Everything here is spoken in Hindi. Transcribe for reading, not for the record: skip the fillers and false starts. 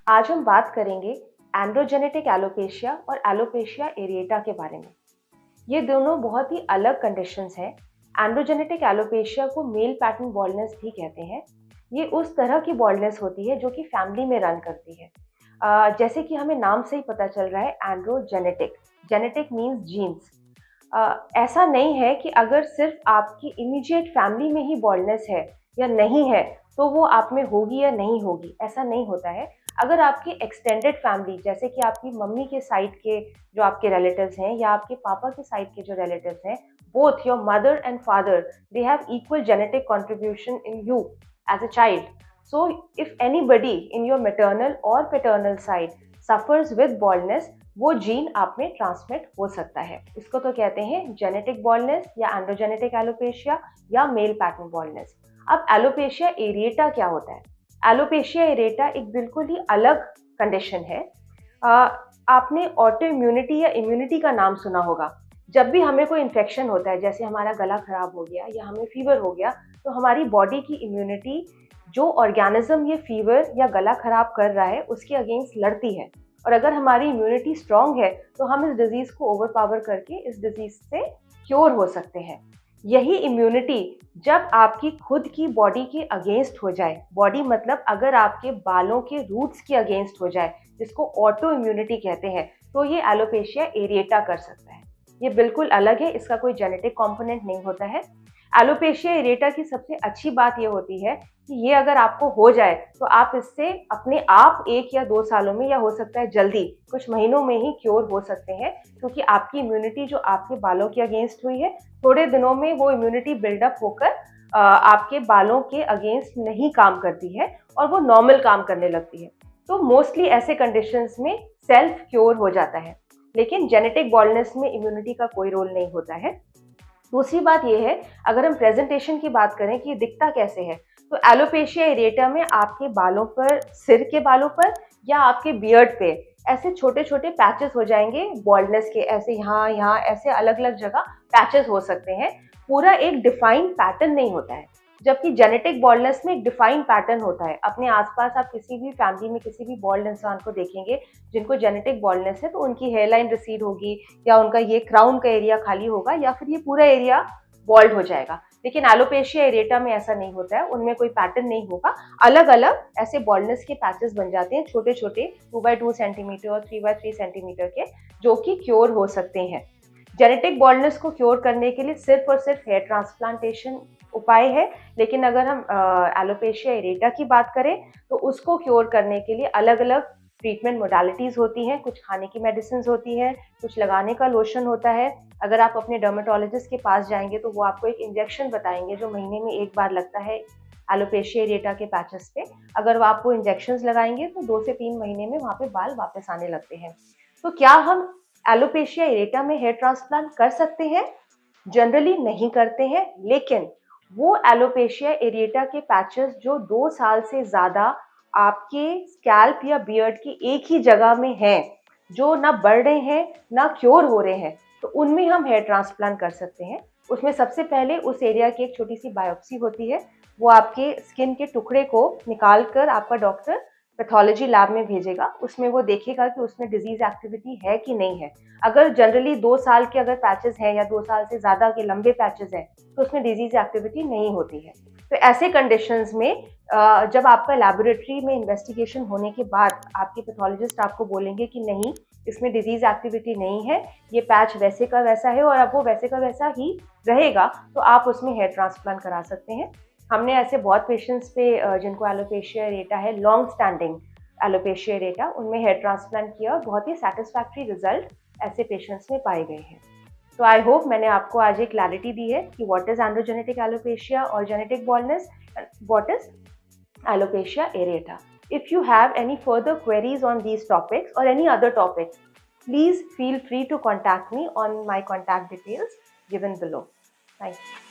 आज हम बात करेंगे एंड्रोजेनेटिक एलोपेशिया और एलोपेशिया एरिएटा के बारे में। ये दोनों बहुत ही अलग कंडीशंस हैं। एंड्रोजेनेटिक एलोपेशिया को मेल पैटर्न बॉल्डनेस भी कहते हैं। ये उस तरह की बॉल्डनेस होती है जो कि फैमिली में रन करती है। जैसे कि हमें नाम से ही पता चल रहा है एंड्रोजेनेटिक, जेनेटिक मीन्स जीन्स। ऐसा नहीं है कि अगर सिर्फ आपकी इमीडिएट फैमिली में ही बॉल्डनेस है या नहीं है तो वो आप में होगी या नहीं होगी, ऐसा नहीं होता है। अगर आपकी एक्सटेंडेड फैमिली, जैसे कि आपकी मम्मी के साइड के जो आपके रिलेटिव्स हैं या आपके पापा के साइड के जो रिलेटिव्स हैं, both your mother and father, they have equal genetic contribution in you as a child. So if anybody in your maternal or paternal side suffers with baldness, वो जीन आप में ट्रांसमिट हो सकता है. इसको तो कहते हैं जेनेटिक बॉल्डनेस या एंड्रोजेनेटिक एलोपेशिया या मेल पैटर्न बॉल्डनेस. अब एलोपेशिया एरिएटा क्या होता है? एलोपेशिया एरिएटा एक बिल्कुल ही अलग कंडीशन है. आपने ऑटो इम्यूनिटी या इम्यूनिटी का नाम सुना होगा. जब भी हमें कोई इन्फेक्शन होता है, जैसे हमारा गला खराब हो गया या हमें फीवर हो गया, तो हमारी बॉडी की इम्यूनिटी जो ऑर्गेनिज्म ये फीवर या गला खराब कर रहा है उसके अगेंस्ट लड़ती है. और अगर हमारी इम्यूनिटी स्ट्रांग है तो हम इस डिजीज को ओवरपावर करके इस डिजीज से क्योर हो सकते हैं. यही इम्यूनिटी जब आपकी खुद की बॉडी के अगेंस्ट हो जाए, बॉडी मतलब अगर आपके बालों के रूट्स के अगेंस्ट हो जाए, जिसको ऑटो इम्यूनिटी कहते हैं, तो ये एलोपेशिया एरिएटा कर सकता है. ये बिल्कुल अलग है, इसका कोई जेनेटिक कंपोनेंट नहीं होता है. एलोपेशिया एरिएटा की सबसे अच्छी बात ये होती है कि ये अगर आपको हो जाए तो आप इससे अपने आप 1 या 2 सालों में, या हो सकता है जल्दी कुछ महीनों में ही क्योर हो सकते हैं, क्योंकि आपकी इम्यूनिटी जो आपके बालों के अगेंस्ट हुई है, थोड़े दिनों में वो इम्यूनिटी बिल्डअप होकर आपके बालों के अगेंस्ट नहीं काम करती है और वो नॉर्मल काम करने लगती है. तो मोस्टली ऐसे कंडीशंस में सेल्फ क्योर हो जाता है. लेकिन जेनेटिक बॉल्डनेस में इम्यूनिटी का कोई रोल नहीं होता है. दूसरी बात यह है, अगर हम प्रेजेंटेशन की बात करें कि ये दिखता कैसे है, तो एलोपेशिया एरिएटा में आपके बालों पर, सिर के बालों पर या आपके बियर्ड पे ऐसे छोटे छोटे पैचेस हो जाएंगे बॉल्डनेस के. ऐसे यहाँ ऐसे अलग अलग जगह पैचेस हो सकते हैं. पूरा एक डिफाइंड पैटर्न नहीं होता है, जबकि जेनेटिक बॉल्डनेस में एक डिफाइंड पैटर्न होता है. अपने आसपास आप किसी भी फैमिली में किसी भी बॉल्ड इंसान को देखेंगे जिनको जेनेटिक बॉल्डनेस है, तो उनकी हेयरलाइन रिसीड होगी या उनका ये क्राउन का एरिया खाली होगा या फिर ये पूरा एरिया बॉल्ड हो जाएगा. लेकिन एलोपेशिया एरिएटा में ऐसा नहीं होता है, उनमें कोई पैटर्न नहीं होगा. अलग अलग ऐसे बॉल्डनेस के पैचेस बन जाते हैं, छोटे छोटे 2x2 सेंटीमीटर और 3x3 सेंटीमीटर के, जो कि क्योर हो सकते हैं. जेनेटिक बॉल्डनेस को क्योर करने के लिए सिर्फ और सिर्फ हेयर ट्रांसप्लांटेशन उपाय है. लेकिन अगर हम एलोपेशिया एरिएटा की बात करें तो उसको क्योर करने के लिए अलग अलग ट्रीटमेंट मोडालिटीज़ होती हैं. कुछ खाने की मेडिसिन होती हैं, कुछ लगाने का लोशन होता है. अगर आप अपने डर्मेटोलॉजिस्ट के पास जाएंगे तो वो आपको एक इंजेक्शन बताएंगे जो महीने में 1 बार लगता है एलोपेशिया एरिएटा के पैचेस पे. अगर आप वो इंजेक्शंस लगाएंगे तो 2 से 3 महीने में वहाँ पे बाल वापस आने लगते हैं. तो क्या हम एलोपेशिया एरिएटा में हेयर ट्रांसप्लांट कर सकते हैं? जनरली नहीं करते हैं, लेकिन वो एलोपेशिया एरिएटा के पैचेस जो 2 साल से ज़्यादा आपके स्कैल्प या बियर्ड की एक ही जगह में हैं, जो ना बढ़ रहे हैं ना क्योर हो रहे हैं, तो उनमें हम हेयर ट्रांसप्लांट कर सकते हैं. उसमें सबसे पहले उस एरिया की एक छोटी सी बायोप्सी होती है. वो आपके स्किन के टुकड़े को निकाल कर आपका डॉक्टर पैथोलॉजी लैब में भेजेगा. उसमें वो देखेगा कि उसमें डिजीज एक्टिविटी है कि नहीं है. अगर जनरली 2 साल के अगर पैचेस हैं या 2 साल से ज़्यादा के लंबे पैचेस हैं तो उसमें डिजीज एक्टिविटी नहीं होती है. तो ऐसे कंडीशंस में जब आपका लैबोरेटरी में इन्वेस्टिगेशन होने के बाद आपके पैथोलॉजिस्ट आपको बोलेंगे कि नहीं, इसमें डिजीज एक्टिविटी नहीं है, ये पैच वैसे का वैसा है और अब वो वैसे का वैसा ही रहेगा, तो आप उसमें हेयर ट्रांसप्लांट करा सकते हैं. हमने ऐसे बहुत पेशेंट्स पे जिनको एलोपेशिया एरिएटा है, लॉन्ग स्टैंडिंग एलोपेशिया एरिएटा, उनमें हेयर ट्रांसप्लांट किया. बहुत ही सेटिस्फैक्ट्री रिजल्ट ऐसे पेशेंट्स में पाए गए हैं. तो आई होप मैंने आपको आज एक क्लैरिटी दी है कि व्हाट इज एंड्रोजेनेटिक एलोपेशिया और genetic baldness, what is alopecia areata. If you have any further queries on these topics or any other topics, please feel free to contact me on my contact details given below. Thank you.